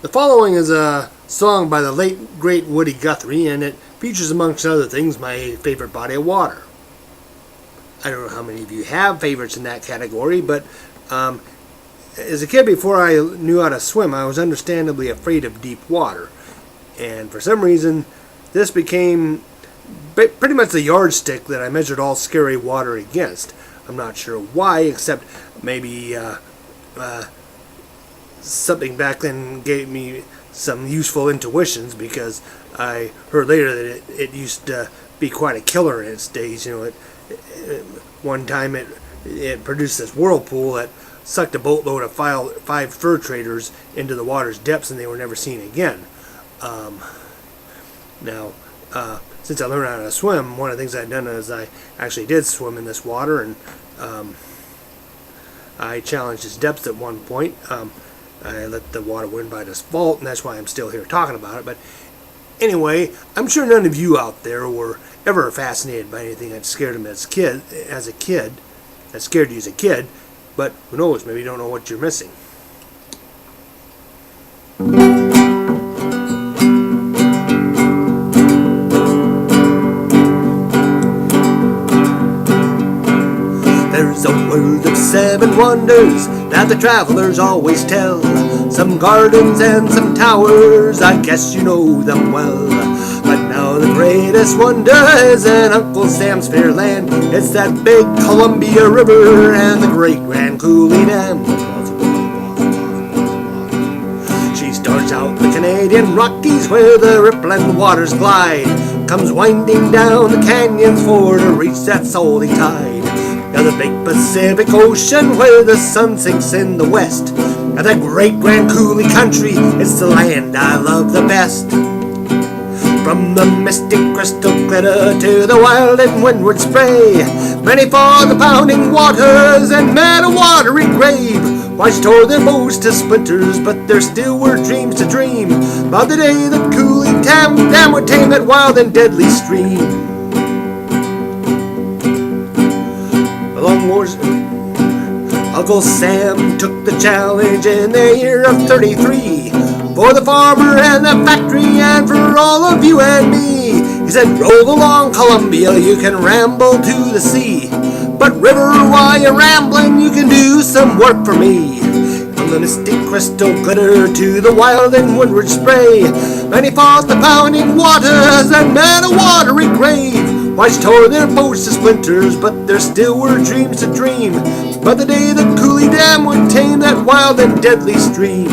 The following is a song by the late, great Woody Guthrie, and it features, amongst other things, my favorite body of water. I don't know how many of you have favorites in that category, but as a kid, before I knew how to swim, I was understandably afraid of deep water. And for some reason, this became pretty much the yardstick that I measured all scary water against. I'm not sure why, except maybe something back then gave me some useful intuitions, because I heard later that it used to be quite a killer in its days. You know, one time it produced this whirlpool that sucked a boatload of five fur traders into the water's depths, and they were never seen again. Now, since I learned how to swim, one of the things I've done is I actually did swim in this water, and I challenged its depths at one point. I let the water win by default, and that's why I'm still here talking about it. But anyway, I'm sure none of you out there were ever fascinated by anything that scared them as a kid, that scared you as a kid. But who knows, maybe you don't know what you're missing. There's a world of seven wonders that the travelers always tell. Some gardens and some towers, I guess you know them well. But now the greatest wonder is in Uncle Sam's fair land. It's that big Columbia River and the great Grand Coulee Dam. She starts out the Canadian Rockies where the rippling waters glide, comes winding down the canyons for to reach that salty tide. Now the big Pacific Ocean where the sun sinks in the west. Now that great Grand Coulee country, it's the land I love the best. From the mystic crystal glitter to the wild and windward spray, many for the pounding waters and met a watery grave. Why she tore their bows to splinters, but there still were dreams to dream about the day that Coulee Dam would tame that wild and deadly stream. Along wars, Uncle Sam took the challenge in the year of 33. For the farmer and the factory and for all of you and me. He said, roll along Columbia, you can ramble to the sea. But river, while you're rambling, you can do some work for me. From the mystic crystal glitter to the wild and windward spray, many fought the pounding waters and met a watery grave. Why she tore their boats to splinters, but there still were dreams to dream about the day that Coulee Dam would tame that wild and deadly stream.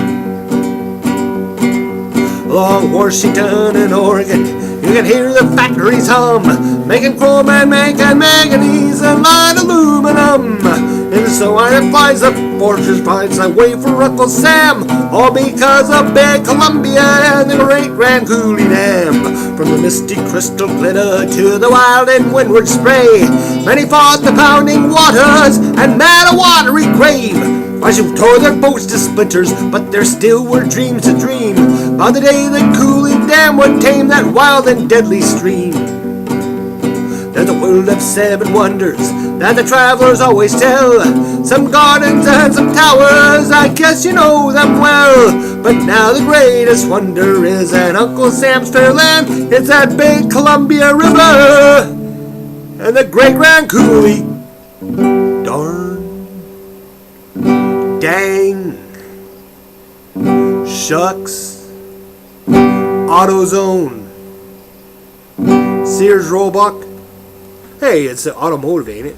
Along Washington and Oregon, you can hear the factories hum, making chrome and making manganese and light aluminum. And so iron flies up fortress finds a way for Uncle Sam, all because of big Columbia and the great Grand Coulee Dam. From the misty crystal glitter to the wild and windward spray, many fought the pounding waters and met a watery grave. Why she tore their boats to splinters, but there still were dreams to dream about the day that Coulee Dam would tame that wild and deadly stream. There's a world of seven wonders that the travelers always tell. Some gardens and some towers, I guess you know them well. But now the greatest wonder is in Uncle Sam's fair land. It's that big Columbia River and the great Grand Coulee. Darn. Dang, shucks, AutoZone, Sears Roebuck. Hey, it's the automotive, ain't it?